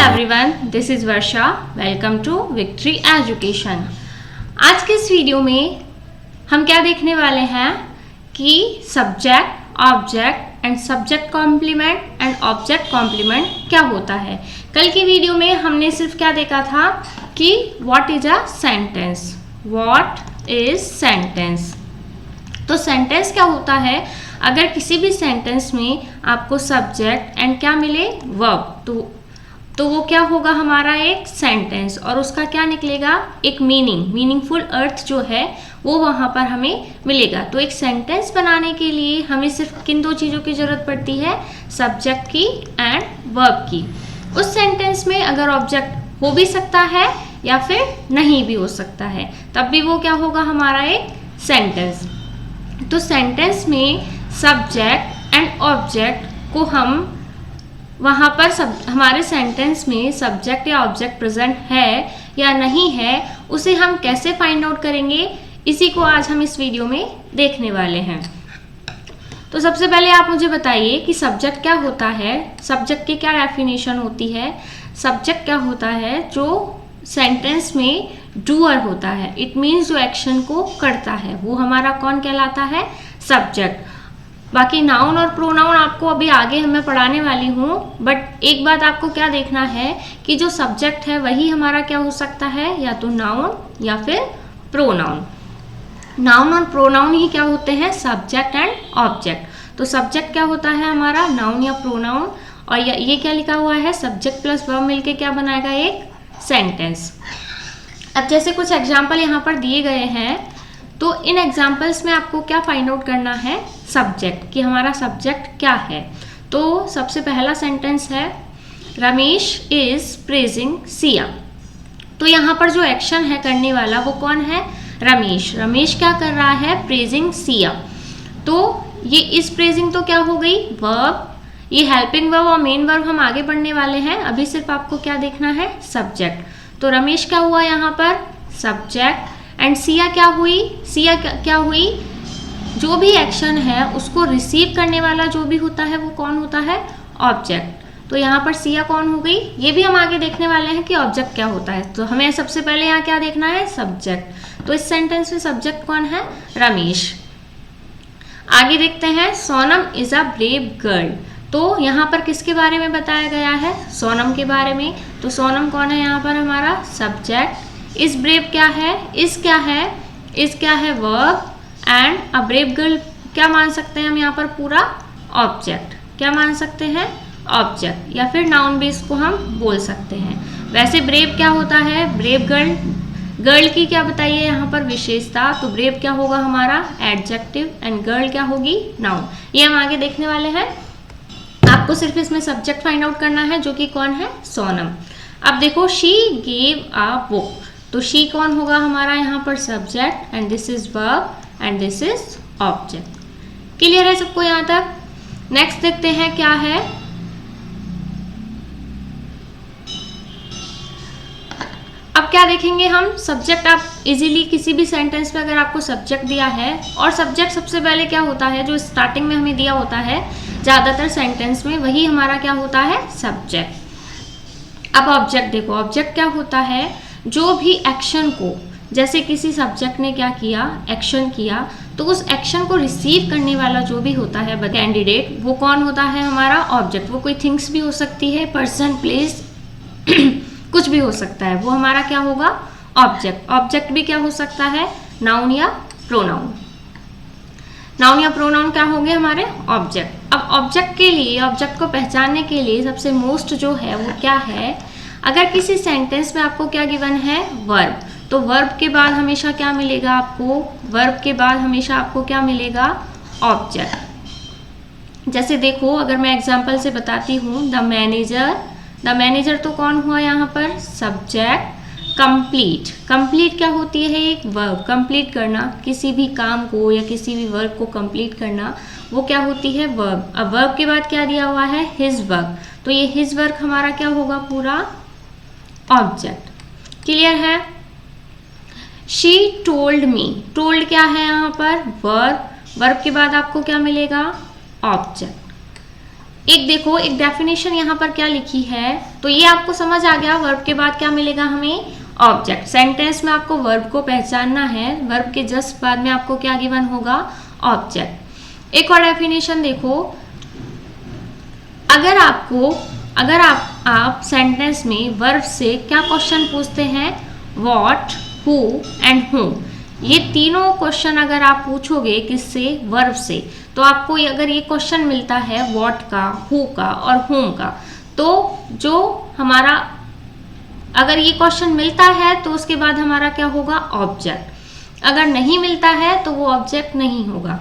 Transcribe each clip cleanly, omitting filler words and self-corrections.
Everyone, this is Varsha. Welcome to victory education. आज के इस वीडियो में हम क्या देखने वाले हैं कि subject, object and subject complement and object complement क्या होता है। कल की वीडियो में हमने सिर्फ क्या देखा था कि what is a sentence, what is sentence. तो सेंटेंस क्या होता है, अगर किसी भी सेंटेंस में आपको सब्जेक्ट एंड क्या मिले, वर्ब, तो वो क्या होगा, हमारा एक सेंटेंस। और उसका क्या निकलेगा, एक मीनिंगफुल अर्थ जो है वो वहाँ पर हमें मिलेगा। तो एक सेंटेंस बनाने के लिए हमें सिर्फ किन दो चीज़ों की ज़रूरत पड़ती है, सब्जेक्ट की एंड वर्ब की। उस सेंटेंस में अगर ऑब्जेक्ट हो भी सकता है या फिर नहीं भी हो सकता है, तब भी वो क्या होगा, हमारा एक सेंटेंस। तो सेंटेंस में सब्जेक्ट एंड ऑब्जेक्ट को हम वहाँ पर हमारे सेंटेंस में सब्जेक्ट या ऑब्जेक्ट प्रेजेंट है या नहीं है, उसे हम कैसे फाइंड आउट करेंगे, इसी को आज हम इस वीडियो में देखने वाले हैं। तो सबसे पहले आप मुझे बताइए कि सब्जेक्ट क्या होता है, सब्जेक्ट की क्या डेफिनेशन होती है। सब्जेक्ट क्या होता है, जो सेंटेंस में डूअर होता है, इट मीन्स जो एक्शन को करता है, वो हमारा कौन कहलाता है, सब्जेक्ट। बाकी नाउन और प्रोनाउन आपको अभी आगे मैं पढ़ाने वाली हूँ, बट एक बात आपको क्या देखना है कि जो सब्जेक्ट है वही हमारा क्या हो सकता है, या तो नाउन या फिर प्रोनाउन। नाउन और प्रोनाउन ही क्या होते हैं, सब्जेक्ट एंड ऑब्जेक्ट। तो सब्जेक्ट क्या होता है हमारा, नाउन या प्रोनाउन, और ये क्या लिखा हुआ है, सब्जेक्ट प्लस वर्ब मिलके क्या बनाएगा, एक सेंटेंस। अब जैसे कुछ एग्जाम्पल यहाँ पर दिए गए हैं, तो इन एग्जाम्पल्स में आपको क्या फाइंड आउट करना है, सब्जेक्ट, कि हमारा सब्जेक्ट क्या है। तो सबसे पहला सेंटेंस है, रमेश इज प्रेजिंग सिया। तो यहाँ पर जो एक्शन है करने वाला वो कौन है, रमेश। रमेश क्या कर रहा है, प्रेजिंग सिया। तो ये इस प्रेजिंग तो क्या हो गई, वर्ब। ये हेल्पिंग वर्ब और मेन वर्ब हम आगे बढ़ने वाले हैं, अभी सिर्फ आपको क्या देखना है, सब्जेक्ट। तो रमेश क्या हुआ यहाँ पर, सब्जेक्ट, एंड सिया क्या हुई, सिया क्या हुई, जो भी एक्शन है उसको रिसीव करने वाला जो भी होता है वो कौन होता है, ऑब्जेक्ट। तो यहाँ पर सिया कौन हो गई, ये भी हम आगे देखने वाले हैं कि ऑब्जेक्ट क्या होता है। तो हमें सबसे पहले यहाँ क्या देखना है, सब्जेक्ट। तो इस सेंटेंस में सब्जेक्ट कौन है, रमेश। आगे देखते हैं, Sonam is a brave girl. तो यहाँ पर किसके बारे में बताया गया है, सोनम के बारे में। तो सोनम कौन है यहाँ पर, हमारा सब्जेक्ट। इस ब्रेव क्या है, इस क्या है, इस क्या है, verb, and a brave girl क्या मान सकते हैं हम यहाँ पर, पूरा ऑब्जेक्ट। क्या मान सकते हैं, ऑब्जेक्ट, या फिर नाउन भी इसको हम बोल सकते हैं। वैसे ब्रेव क्या होता है, ब्रेव गर्ल, गर्ल की क्या बताइए यहाँ पर विशेषता। तो ब्रेव क्या होगा हमारा एडजेक्टिव, एंड गर्ल क्या होगी, नाउन। ये हम आगे देखने वाले हैं। आपको सिर्फ इसमें सब्जेक्ट फाइंड आउट करना है, जो कि कौन है, सोनम। अब देखो, शी गेव अ बुक। तो शी कौन होगा हमारा यहाँ पर, subject, and this is verb, and this is object. Clear है सबको यहाँ तक। नेक्स्ट देखते हैं क्या है, अब क्या देखेंगे हम, सब्जेक्ट। आप इजीली किसी भी सेंटेंस में अगर आपको सब्जेक्ट दिया है, और सब्जेक्ट सबसे पहले क्या होता है, जो स्टार्टिंग में हमें दिया होता है ज़्यादातर सेंटेंस में, वही हमारा क्या होता है, सब्जेक्ट। अब ऑब्जेक्ट देखो, ऑब्जेक्ट क्या होता है, जो भी एक्शन को, जैसे किसी सब्जेक्ट ने क्या किया, एक्शन किया, तो उस एक्शन को रिसीव करने वाला जो भी होता है कैंडिडेट, वो कौन होता है हमारा, ऑब्जेक्ट। वो कोई थिंग्स भी हो सकती है, पर्सन, प्लेस कुछ भी हो सकता है, वो हमारा क्या होगा, ऑब्जेक्ट। ऑब्जेक्ट भी क्या हो सकता है, नाउन या प्रोनाउन। नाउन या प्रोनाउन क्या होंगे हमारे, ऑब्जेक्ट। अब ऑब्जेक्ट के लिए, ऑब्जेक्ट को पहचानने के लिए सबसे मोस्ट जो है वो क्या है, अगर किसी सेंटेंस में आपको क्या गिवन है, वर्ब, तो वर्ब के बाद हमेशा क्या मिलेगा आपको, वर्ब के बाद हमेशा आपको क्या मिलेगा, ऑब्जेक्ट। जैसे देखो, अगर मैं एग्जांपल से बताती हूँ, द मैनेजर। द मैनेजर तो कौन हुआ यहाँ पर, सब्जेक्ट। कंप्लीट, कंप्लीट क्या होती है, एक वर्ब। कंप्लीट करना, किसी भी काम को या किसी भी वर्क को कंप्लीट करना, वो क्या होती है, वर्ब। अब वर्ब के बाद क्या दिया हुआ है, हिज वर्क। तो ये हिज वर्क हमारा क्या होगा, पूरा ऑब्जेक्ट। क्लियर है। शी टोल्ड मी, टोल्ड क्या है यहाँ पर, वर्ब। वर्ब के बाद आपको क्या मिलेगा, ऑब्जेक्ट। एक देखो, एक डेफिनेशन यहाँ पर क्या लिखी है, तो ये आपको समझ आ गया। वर्ब के बाद क्या मिलेगा हमें, ऑब्जेक्ट। सेंटेंस में आपको वर्ब को पहचानना है, वर्ब के जस्ट बाद में आपको क्या गिवन होगा, ऑब्जेक्ट। एक और डेफिनेशन देखो, अगर आप सेंटेंस में वर्ब से क्या क्वेश्चन पूछते हैं, व्हाट, हु एंड हुम, ये तीनों क्वेश्चन अगर आप पूछोगे किससे, वर्ब से, तो आपको अगर ये क्वेश्चन मिलता है व्हाट का, हु का और हुम का, तो जो हमारा अगर ये क्वेश्चन मिलता है तो उसके बाद हमारा क्या होगा, ऑब्जेक्ट। अगर नहीं मिलता है तो वो ऑब्जेक्ट नहीं होगा।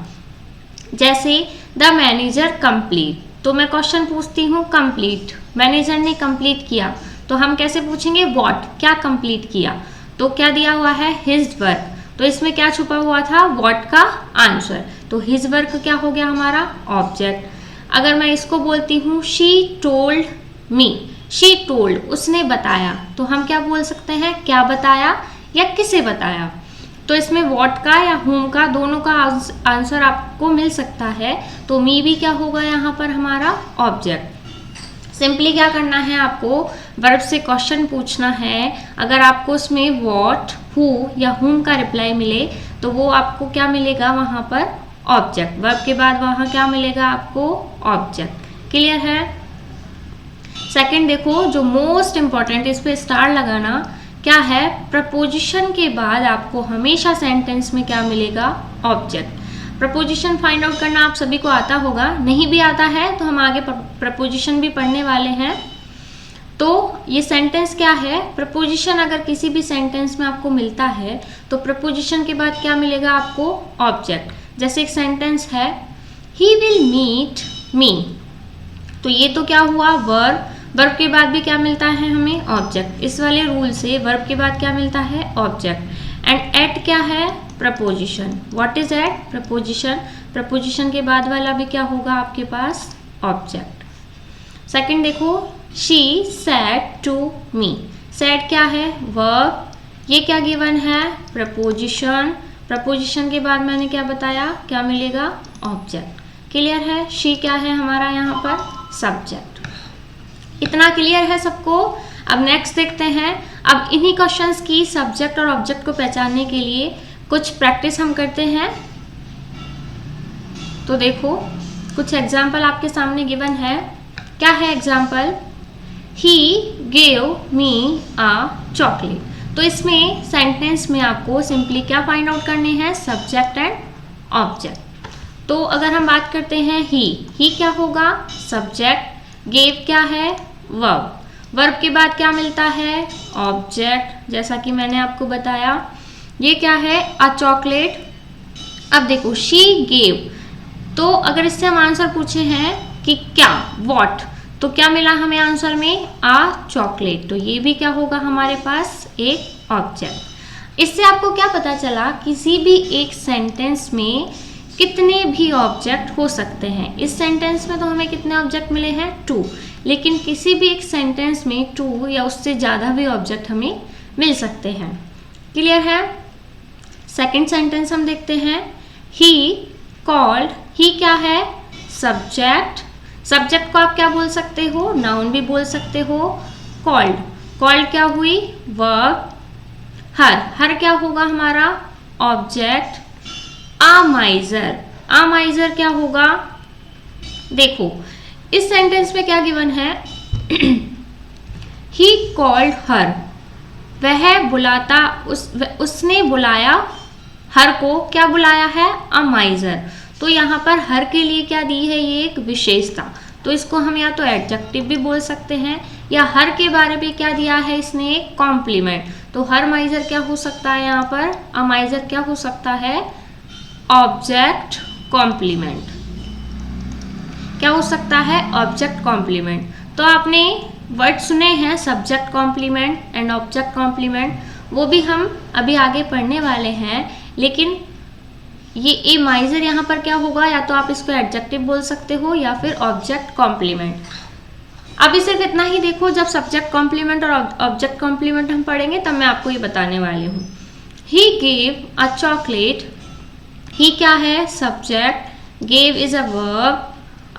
जैसे द मैनेजर कंप्लीट, तो मैं क्वेश्चन पूछती हूँ कंप्लीट, मैनेजर ने कंप्लीट किया, तो हम कैसे पूछेंगे, व्हाट, क्या कंप्लीट किया, तो क्या दिया हुआ है, हिज वर्क, तो इसमें क्या छुपा हुआ था, व्हाट का आंसर, तो हिज वर्क क्या हो गया हमारा, ऑब्जेक्ट। अगर मैं इसको बोलती हूँ she told me, she told, उसने बताया, तो हम क्या बोल सकते हैं, क्या बताया या किसे बताया, तो इसमें व्हाट का या हुम का दोनों का आंसर आपको मिल सकता है, तो मी भी क्या होगा यहाँ पर हमारा ऑब्जेक्ट। सिंपली क्या करना है, आपको वर्ब से क्वेश्चन पूछना है, अगर आपको उसमें व्हाट, हु या हुम का रिप्लाई मिले तो वो आपको क्या मिलेगा वहाँ पर, ऑब्जेक्ट। वर्ब के बाद वहाँ क्या मिलेगा आपको, ऑब्जेक्ट। क्लियर है। सेकंड देखो, जो मोस्ट इंपॉर्टेंट, इस पे स्टार लगाना, क्या है, प्रपोजिशन के बाद आपको हमेशा सेंटेंस में क्या मिलेगा, ऑब्जेक्ट। प्रपोजिशन फाइंड आउट करना आप सभी को आता होगा, नहीं भी आता है तो हम आगे प्रपोजिशन भी पढ़ने वाले हैं। तो ये सेंटेंस क्या है, प्रपोजिशन अगर किसी भी सेंटेंस में आपको मिलता है तो प्रपोजिशन के बाद क्या मिलेगा आपको, ऑब्जेक्ट। जैसे एक सेंटेंस है, ही विल मीट मी, तो ये तो क्या हुआ, वर्ब, वर्ब के बाद भी क्या मिलता है हमें, ऑब्जेक्ट। इस वाले रूल से वर्ब के बाद क्या मिलता है, ऑब्जेक्ट। एंड एट क्या है, preposition. What is at, preposition, preposition के बाद वाला भी क्या होगा आपके पास, ऑब्जेक्ट। सेकंड देखो, she said to me, said क्या है, वर्ब, ये क्या गिवन है, प्रपोजिशन, प्रपोजिशन के बाद मैंने क्या बताया, क्या मिलेगा, ऑब्जेक्ट। क्लियर है। शी क्या है हमारा यहाँ पर, सब्जेक्ट। इतना क्लियर है सबको। अब नेक्स्ट देखते हैं। अब इन्हीं क्वेश्चंस की सब्जेक्ट और ऑब्जेक्ट को पहचानने के लिए कुछ प्रैक्टिस हम करते हैं। तो देखो, कुछ एग्जाम्पल आपके सामने गिवन है। क्या है example, he gave me a chocolate. तो इसमें सेंटेंस में आपको सिंपली क्या फाइंड आउट करने हैं, सब्जेक्ट एंड ऑब्जेक्ट। तो अगर हम बात करते हैं ही क्या होगा, सब्जेक्ट, गेव क्या है, वर्ब, वर्ब के बाद क्या मिलता है, ऑब्जेक्ट, जैसा कि मैंने आपको बताया। ये क्या है, अ चॉकलेट। अब देखो, शी गेव, तो अगर इससे हम आंसर पूछे हैं कि क्या, व्हाट, तो क्या मिला हमें आंसर में, अ चॉकलेट, तो ये भी क्या होगा हमारे पास, एक ऑब्जेक्ट। इससे आपको क्या पता चला, किसी भी एक सेंटेंस में कितने भी ऑब्जेक्ट हो सकते हैं। इस सेंटेंस में तो हमें कितने ऑब्जेक्ट मिले हैं, 2, लेकिन किसी भी एक सेंटेंस में 2 या उससे ज़्यादा भी ऑब्जेक्ट हमें मिल सकते हैं। क्लियर है। सेकंड सेंटेंस हम देखते हैं, ही कॉल्ड, ही क्या है, सब्जेक्ट, सब्जेक्ट को आप क्या बोल सकते हो, नाउन भी बोल सकते हो। कॉल्ड, कॉल्ड क्या हुई, वर्ब। हर क्या होगा हमारा, ऑब्जेक्ट। आ माइजर क्या होगा, देखो इस सेंटेंस में क्या गिवन है, ही कॉल्ड हर, वह बुलाता, उसने बुलाया हर को, क्या बुलाया है, अ माइजर। तो यहाँ पर हर के लिए क्या दी है, ये एक विशेषता, तो इसको हम या तो एडजेक्टिव भी बोल सकते हैं, या हर के बारे में क्या दिया है इसने, एक कॉम्प्लीमेंट। तो हर माइजर क्या हो सकता है यहाँ पर, अ माइजर क्या हो सकता है, ऑब्जेक्ट कॉम्प्लीमेंट। क्या हो सकता है, ऑब्जेक्ट कॉम्प्लीमेंट। तो आपने वर्ड सुने हैं, subject complement and object complement, वो भी हम अभी आगे पढ़ने वाले हैं। लेकिन ये ए माइजर यहाँ पर क्या होगा, या तो आप इसको एडजेक्टिव बोल सकते हो या फिर ऑब्जेक्ट कॉम्प्लीमेंट। अभी सिर्फ इतना ही देखो, जब सब्जेक्ट कॉम्प्लीमेंट और ऑब्जेक्ट कॉम्प्लीमेंट हम पढ़ेंगे तब मैं आपको ये बताने वाली हूँ। ही गेव अ चॉकलेट, ही क्या है, subject, gave is a verb,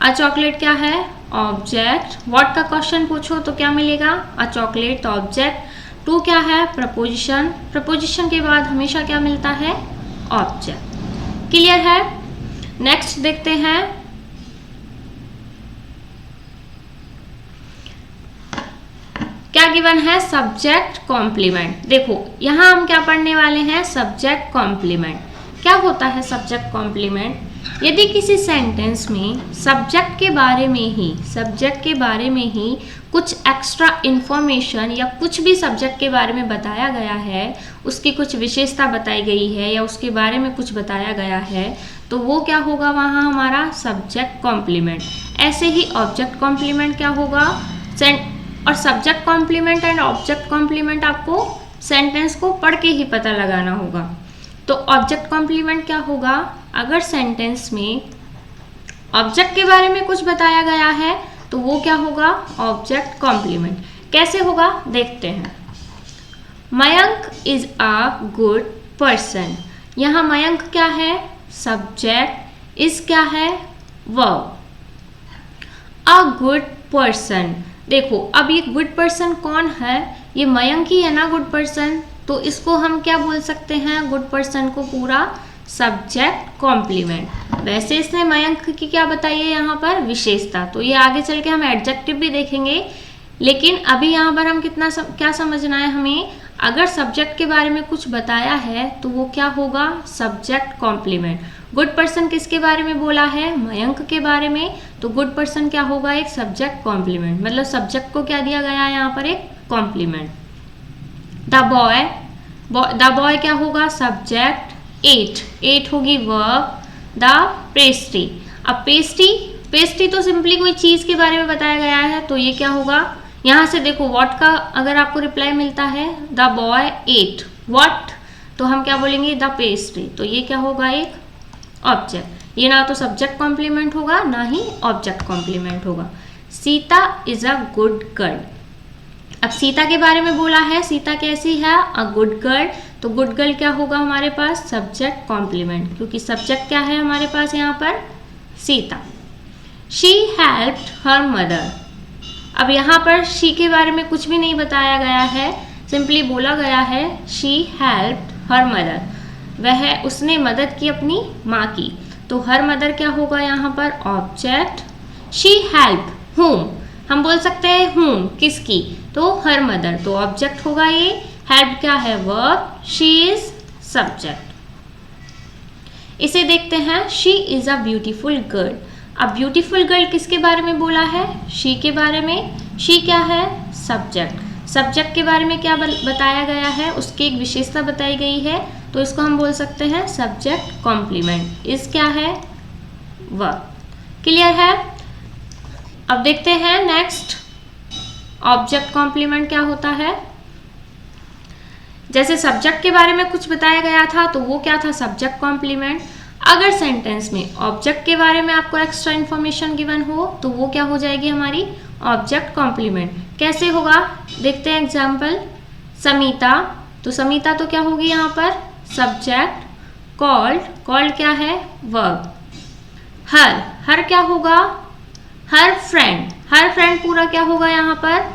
a chocolate क्या है, ऑब्जेक्ट, व्हाट का क्वेश्चन पूछो तो क्या मिलेगा, अ चॉकलेट, तो ऑब्जेक्ट। टू क्या है, प्रपोजिशन, प्रपोजिशन के बाद हमेशा क्या मिलता है, ऑब्जेक्ट। क्लियर है। नेक्स्ट देखते हैं, क्या गिवन है, सब्जेक्ट कॉम्प्लीमेंट। देखो यहां हम क्या पढ़ने वाले हैं, सब्जेक्ट कॉम्प्लीमेंट। क्या होता है सब्जेक्ट कॉम्प्लीमेंट, यदि किसी सेंटेंस में सब्जेक्ट के बारे में ही कुछ एक्स्ट्रा इंफॉर्मेशन या कुछ भी सब्जेक्ट के बारे में बताया गया है, उसकी कुछ विशेषता बताई गई है या उसके बारे में कुछ बताया गया है, तो वो क्या होगा वहाँ हमारा सब्जेक्ट कॉम्प्लीमेंट। ऐसे ही ऑब्जेक्ट कॉम्प्लीमेंट क्या होगा, और subject complement and object complement आपको सेंटेंस को पढ़ के ही पता लगाना होगा। तो ऑब्जेक्ट कॉम्प्लीमेंट क्या होगा, अगर सेंटेंस में ऑब्जेक्ट के बारे में कुछ बताया गया है तो वो क्या होगा, ऑब्जेक्ट कॉम्प्लीमेंट। कैसे होगा देखते हैं। Mayank is a good person, यहाँ मयंक क्या है, सब्जेक्ट, इज क्या है, वर्ब। अ गुड पर्सन, देखो अब ये गुड पर्सन कौन है, ये मयंक ही है ना गुड पर्सन, तो इसको हम क्या बोल सकते हैं, गुड पर्सन को पूरा सब्जेक्ट कॉम्प्लीमेंट। वैसे इसने मयंक की क्या बताई है यहाँ पर, विशेषता, तो ये आगे चल के हम एडजेक्टिव भी देखेंगे, लेकिन अभी यहाँ पर हम क्या समझना है हमें, अगर सब्जेक्ट के बारे में कुछ बताया है तो वो क्या होगा, सब्जेक्ट कॉम्प्लीमेंट। गुड पर्सन किसके बारे में बोला है, मयंक के बारे में, तो गुड पर्सन क्या होगा, एक सब्जेक्ट कॉम्प्लीमेंट, मतलब सब्जेक्ट को क्या दिया गया है यहाँ पर, एक कॉम्प्लीमेंट। द बॉय क्या होगा, सब्जेक्ट, एट होगी वर्ब, द पेस्ट्री। अब पेस्ट्री तो सिंपली कोई चीज के बारे में बताया गया है, तो ये क्या होगा, यहाँ से देखो व्हाट का अगर आपको रिप्लाई मिलता है, द बॉय एट व्हाट, तो हम क्या बोलेंगे, द पेस्ट्री, तो ये क्या होगा, एक ऑब्जेक्ट। ये ना तो सब्जेक्ट कॉम्प्लीमेंट होगा ना ही ऑब्जेक्ट कॉम्प्लीमेंट होगा। Sita is a good girl, अब सीता के बारे में बोला है, सीता कैसी है, अ गुड गर्ल, तो गुड गर्ल क्या होगा हमारे पास, सब्जेक्ट कॉम्प्लीमेंट, क्योंकि सब्जेक्ट क्या है हमारे पास यहाँ पर, Sita. She helped her mother, अब यहाँ पर शी के बारे में कुछ भी नहीं बताया गया है, सिंपली बोला गया है शी हेल्प्ड हर मदर, वह उसने मदद की अपनी माँ की, तो हर मदर क्या होगा यहाँ पर, ऑब्जेक्ट। शी हेल्प whom, हम बोल सकते हैं whom किसकी, तो हर मदर, तो ऑब्जेक्ट होगा ये। हेल्प क्या है, वर्ब, शी इज सब्जेक्ट। इसे देखते हैं, she is a beautiful girl, अब ब्यूटीफुल गर्ल किसके बारे में बोला है, शी के बारे में, शी क्या है, सब्जेक्ट। सब्जेक्ट के बारे में क्या बताया गया है, उसकी एक विशेषता बताई गई है, तो इसको हम बोल सकते हैं सब्जेक्ट कॉम्प्लीमेंट। इस क्या है, वर्ब। क्लियर है। अब देखते हैं नेक्स्ट, ऑब्जेक्ट कॉम्प्लीमेंट क्या होता है। जैसे सब्जेक्ट के बारे में कुछ बताया गया था तो वो क्या था, सब्जेक्ट कॉम्प्लीमेंट। अगर सेंटेंस में ऑब्जेक्ट के बारे में आपको एक्स्ट्रा इन्फॉर्मेशन गिवन हो तो वो क्या हो जाएगी हमारी ऑब्जेक्ट कॉम्प्लीमेंट। कैसे होगा देखते हैं एग्जाम्पल। समीता, तो समीता तो क्या होगी यहाँ पर सब्जेक्ट। कॉल्ड क्या है वर्ब। हर क्या होगा, हर फ्रेंड पूरा क्या होगा यहाँ पर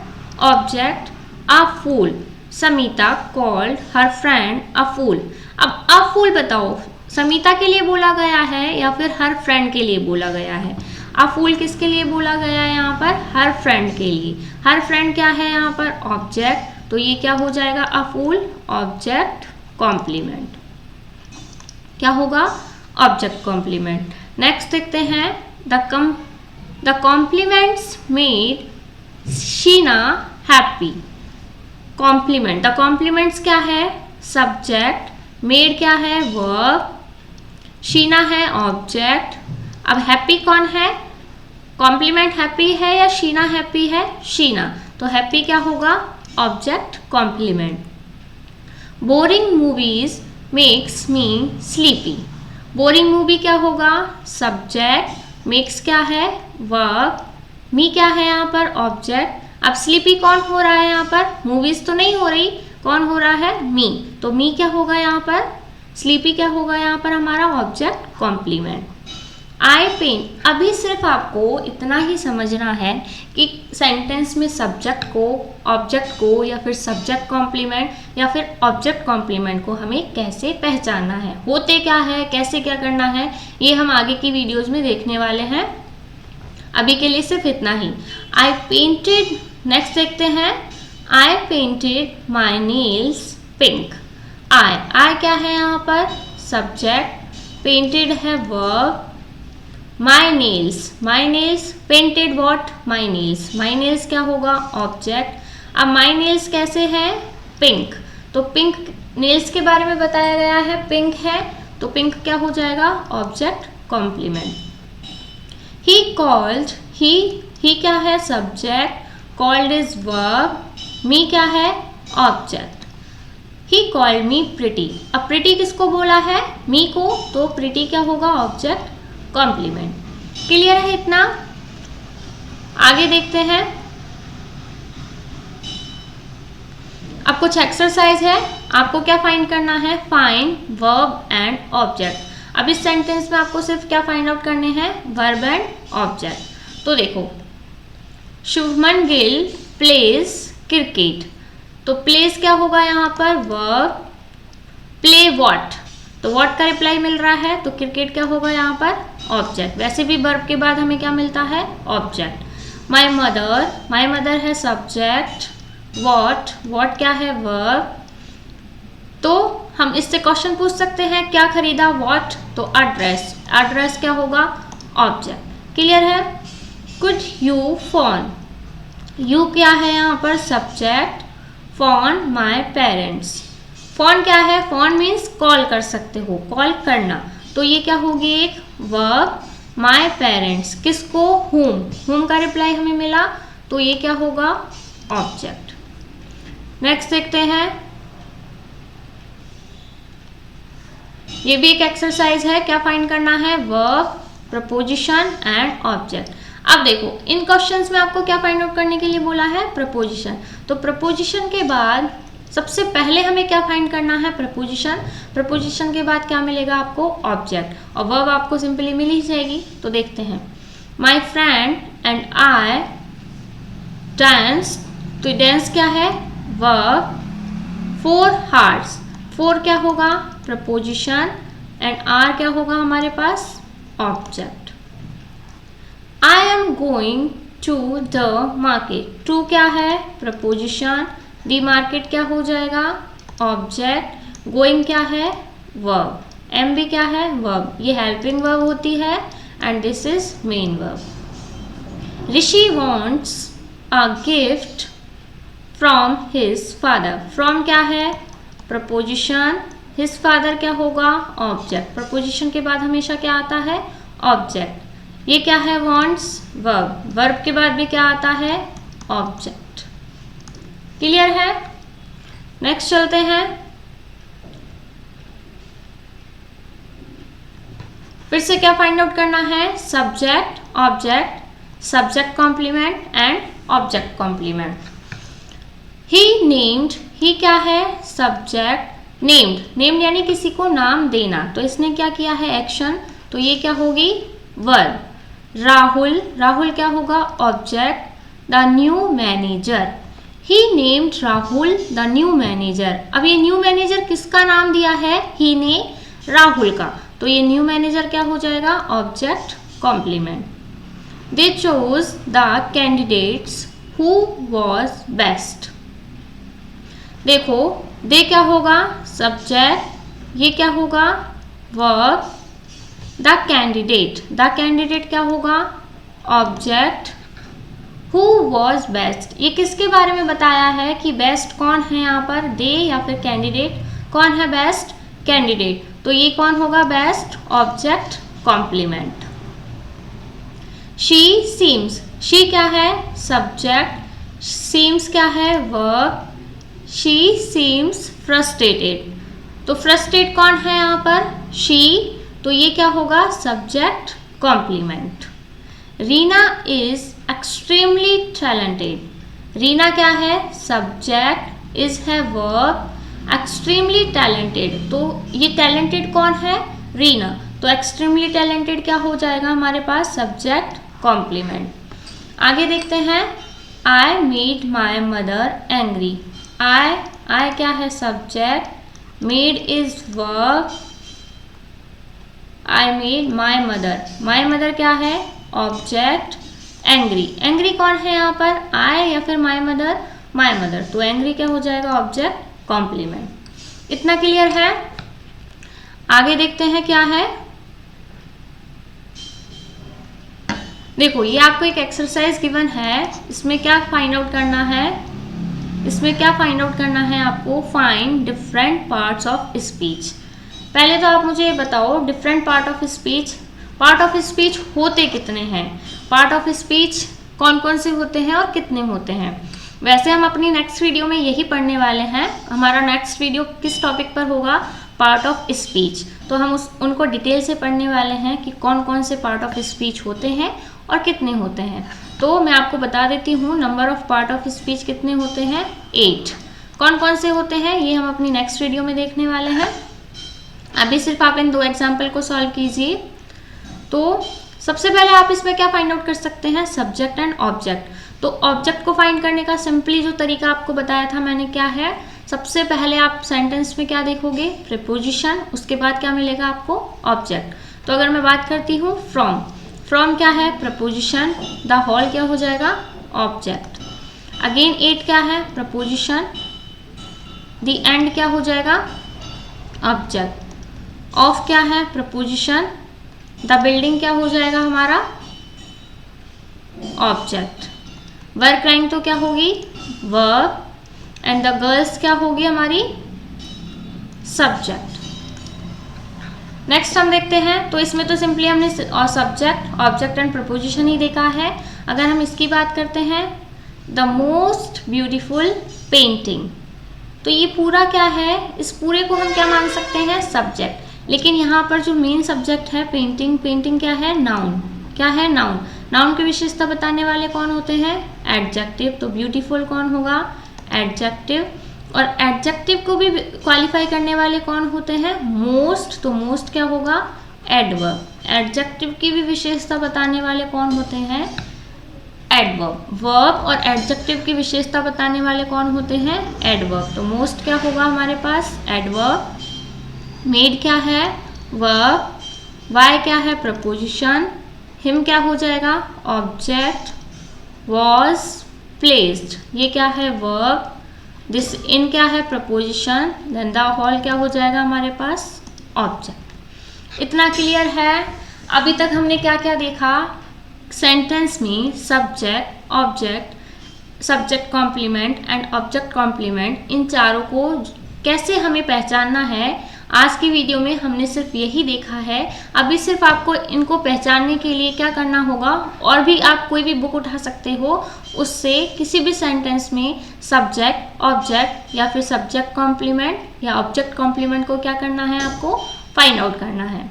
ऑब्जेक्ट। अ फूल, समीता कॉल्ड हर फ्रेंड अ फूल। अब अ फूल बताओ समीता के लिए बोला गया है या फिर हर फ्रेंड के लिए बोला गया है। अ फूल किसके लिए बोला गया है यहाँ पर, हर फ्रेंड के लिए। हर फ्रेंड क्या है यहाँ पर ऑब्जेक्ट, तो ये क्या हो जाएगा अ फूल ऑब्जेक्ट कॉम्प्लीमेंट। क्या होगा ऑब्जेक्ट कॉम्प्लीमेंट। नेक्स्ट देखते हैं the complements made Sheena happy. Complement, the complements क्या है सब्जेक्ट, मेड क्या है वर्ब, शीना है ऑब्जेक्ट। अब हैप्पी कौन है, कॉम्प्लीमेंट हैप्पी है या शीना हैप्पी है, शीना, तो हैप्पी क्या होगा object complement. Boring movies makes me sleepy. Boring movie क्या होगा सब्जेक्ट, मेक्स क्या है वर्ब, मी क्या है यहाँ पर ऑब्जेक्ट। अब स्लीपी कौन हो रहा है यहाँ पर, मूवीज तो नहीं हो रही, कौन हो रहा है मी, तो मी क्या होगा यहाँ पर स्लीपी क्या होगा यहाँ पर हमारा ऑब्जेक्ट कॉम्प्लीमेंट। आई पेंट। अभी सिर्फ आपको इतना ही समझना है कि सेंटेंस में सब्जेक्ट को, ऑब्जेक्ट को, या फिर सब्जेक्ट कॉम्प्लीमेंट या फिर ऑब्जेक्ट कॉम्प्लीमेंट को हमें कैसे पहचानना है, होते क्या है, कैसे क्या करना है, ये हम आगे की वीडियोज में देखने वाले हैं। अभी के लिए सिर्फ इतना ही। आई पेंटेड, नेक्स्ट देखते हैं। I painted my nails pink. I क्या है यहाँ पर? सब्जेक्ट। पेंटेड है verb. My nails painted what? My nails क्या होगा? ऑब्जेक्ट। अब माई नेल्स कैसे है? पिंक। तो पिंक नेल्स के बारे में बताया गया है, पिंक है, तो पिंक क्या हो जाएगा? Object complement. He called, he क्या है? Subject. Called is verb. Me क्या है? Object. He called me pretty. अब प्रिटी किसको बोला है? मी को, तो प्रिटी क्या होगा? Object complement. क्लियर है इतना? आगे देखते हैं। अब कुछ एक्सरसाइज है, आपको क्या फाइंड करना है? Find verb and object. अब इस सेंटेंस में आपको सिर्फ क्या फाइंड आउट करने हैं? Verb and object. तो देखो, शुभमन गिल प्लेज क्रिकेट। तो प्लेस क्या होगा यहाँ पर? वर्ब। प्ले वॉट, तो वॉट का रिप्लाई मिल रहा है, तो क्रिकेट क्या होगा यहाँ पर? ऑब्जेक्ट। वैसे भी वर्ब के बाद हमें क्या मिलता है? ऑब्जेक्ट। माई मदर है सब्जेक्ट। वॉट क्या है? वर्ब। तो हम इससे क्वेश्चन पूछ सकते हैं, क्या खरीदा? वॉट, तो एड्रेस क्या होगा? ऑब्जेक्ट। क्लियर है? कुड यू फोन, यू क्या है यहाँ पर? Subject. Phone my parents. Phone क्या है? फोन मीन्स कॉल कर सकते हो, कॉल करना, तो ये क्या होगी? एक वर्ब। माई पेरेंट्स किसको? हुम का रिप्लाई हमें मिला, तो ये क्या होगा? ऑब्जेक्ट। नेक्स्ट देखते हैं। ये भी एक एक्सरसाइज है, क्या फाइंड करना है? Verb, preposition and object. अब देखो, इन क्वेश्चंस में आपको क्या फाइंड आउट करने के लिए बोला है? प्रपोजिशन। तो प्रपोजिशन के बाद सबसे पहले हमें क्या फाइंड करना है? प्रपोजिशन। प्रपोजिशन के बाद क्या मिलेगा आपको? ऑब्जेक्ट। और वर्ब आपको सिंपली मिल ही जाएगी, तो देखते हैं। My friend and I dance, तो डांस क्या है? वर्ब। 4 हार्ट्स, 4 क्या होगा? प्रपोजिशन। एंड आर क्या होगा हमारे पास? Object. I am going to the market, to क्या है? प्रपोजिशन। दी मार्केट क्या हो जाएगा? ऑब्जेक्ट। गोइंग क्या है? वर्ब। एम भी क्या है? वर्ब। ये हेल्पिंग वर्ब होती है and this is main verb. Rishi wants a gift from his father. From क्या है? प्रपोजिशन। हिज फादर क्या होगा? ऑब्जेक्ट। प्रपोजिशन के बाद हमेशा क्या आता है? ऑब्जेक्ट। ये क्या है? Wants, verb. वर्ब के बाद भी क्या आता है? ऑब्जेक्ट। क्लियर है? नेक्स्ट चलते हैं। फिर से क्या फाइंड आउट करना है? Subject, object, subject complement and object complement. He named, he क्या है? सब्जेक्ट। नेम्ड यानी किसी को नाम देना, तो इसने क्या किया है? एक्शन, तो ये क्या होगी? वर्ब। राहुल क्या होगा? Object. The new manager, he named Rahul the new manager. अब ये न्यू मैनेजर किसका नाम दिया है? ही ने राहुल का, तो ये न्यू मैनेजर क्या हो जाएगा? Object complement. They chose the candidates who was best. देखो, दे क्या होगा? सब्जेक्ट। ये क्या होगा? वर्ब। द कैंडिडेट क्या होगा? ऑब्जेक्ट। हु वॉज बेस्ट, ये किसके बारे में बताया है कि बेस्ट कौन है यहाँ पर? दे या फिर कैंडिडेट? कौन है बेस्ट? कैंडिडेट, तो ये कौन होगा? Best. Object complement. She seems, she क्या है? सब्जेक्ट। सीम्स क्या है? वर्ब। शी सीम्स फ्रस्ट्रेटेड, तो फ्रस्ट्रेट कौन है यहाँ पर? शी, तो ये क्या होगा? Subject complement. Reena is extremely talented, Reena क्या है? सब्जेक्ट। इज है वर्ब। एक्सट्रीमली टैलेंटेड, तो ये टैलेंटेड कौन है? रीना, तो एक्सट्रीमली टैलेंटेड क्या हो जाएगा हमारे पास, सब्जेक्ट कॉम्प्लीमेंट। आगे देखते हैं, I made my mother angry. I क्या है, subject, made is verb, I made my mother क्या है, ऑब्जेक्ट, एंग्री कौन है यहाँ पर, आई या फिर माई मदर, तो एंग्री क्या हो जाएगा, ऑब्जेक्ट कॉम्प्लीमेंट। इतना क्लियर है। आगे देखते हैं क्या है, देखो ये आपको एक एक्सरसाइज गिवन है, इसमें क्या फाइंड आउट करना है, आपको find different parts of speech. पहले तो आप मुझे बताओ डिफरेंट पार्ट ऑफ स्पीच होते कितने हैं, पार्ट ऑफ स्पीच कौन कौन से होते हैं और कितने होते हैं। वैसे हम अपनी नेक्स्ट वीडियो में यही पढ़ने वाले हैं। हमारा नेक्स्ट वीडियो किस टॉपिक पर होगा, पार्ट ऑफ स्पीच। तो हम उनको डिटेल से पढ़ने वाले हैं कि कौन कौन से पार्ट ऑफ स्पीच होते हैं और कितने होते हैं। तो मैं आपको बता देती हूँ number of part of speech कितने होते हैं, 8। कौन कौन से होते हैं ये हम अपनी नेक्स्ट वीडियो में देखने वाले हैं। अभी सिर्फ आप इन 2 एग्जाम्पल को सॉल्व कीजिए। तो सबसे पहले आप इसमें क्या फाइंड आउट कर सकते हैं, सब्जेक्ट एंड ऑब्जेक्ट। तो ऑब्जेक्ट को फाइंड करने का सिंपली जो तरीका आपको बताया था मैंने क्या है, सबसे पहले आप सेंटेंस में क्या देखोगे, प्रीपोजिशन, उसके बाद क्या मिलेगा आपको, ऑब्जेक्ट। तो अगर मैं बात करती हूँ फ्रॉम क्या है, प्रपोजिशन, द होल क्या हो जाएगा, ऑब्जेक्ट। अगेन 8 क्या है, प्रपोजिशन, द एंड क्या हो जाएगा, ऑब्जेक्ट। ऑफ क्या है, प्रपोजिशन, द बिल्डिंग क्या हो जाएगा हमारा, ऑब्जेक्ट। वर क्राइंग तो क्या होगी, वर्ब, एंड द गर्ल्स क्या होगी हमारी, सब्जेक्ट। नेक्स्ट हम देखते हैं, तो इसमें तो सिंपली हमने सब्जेक्ट, ऑब्जेक्ट एंड प्रपोजिशन ही देखा है। अगर हम इसकी बात करते हैं, द मोस्ट ब्यूटीफुल पेंटिंग, तो ये पूरा क्या है, इस पूरे को हम क्या मान सकते हैं, सब्जेक्ट। लेकिन यहाँ पर जो मेन सब्जेक्ट है पेंटिंग क्या है, नाउन की विशेषता बताने वाले कौन होते हैं, एडजेक्टिव। तो ब्यूटीफुल कौन होगा, एडजेक्टिव। और एडजेक्टिव को भी क्वालिफाई करने वाले कौन होते हैं, मोस्ट। तो मोस्ट क्या होगा, एडवर्ब। एडजेक्टिव की भी विशेषता बताने वाले कौन होते हैं, एडवर्ब। वर्ब और एडजेक्टिव की विशेषता बताने वाले कौन होते हैं, एडवर्ब। तो मोस्ट क्या होगा हमारे पास, एडवर्ब। मेड क्या है, वर्ब। वाई क्या है, प्रपोजिशन। हिम क्या हो जाएगा, ऑब्जेक्ट। वॉज प्लेस्ड, ये क्या है, वर्ब। दिस इन क्या है, प्रपोजिशन। देन द हॉल क्या हो जाएगा हमारे पास, ऑब्जेक्ट। इतना क्लियर है। अभी तक हमने क्या क्या देखा, सेंटेंस में subject, object, subject complement and object complement, इन चारों को कैसे हमें पहचानना है, आज की वीडियो में हमने सिर्फ यही देखा है। अभी सिर्फ आपको इनको पहचानने के लिए क्या करना होगा, और भी आप कोई भी बुक उठा सकते हो, उससे किसी भी सेंटेंस में सब्जेक्ट, ऑब्जेक्ट या फिर सब्जेक्ट कॉम्प्लीमेंट या ऑब्जेक्ट कॉम्प्लीमेंट को क्या करना है, आपको फाइंड आउट करना है।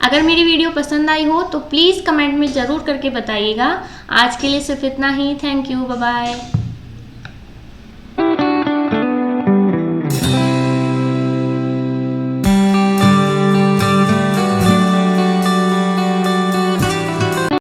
अगर मेरी वीडियो पसंद आई हो तो प्लीज़ कमेंट में ज़रूर करके बताइएगा। आज के लिए सिर्फ इतना ही। Thank you, bye bye.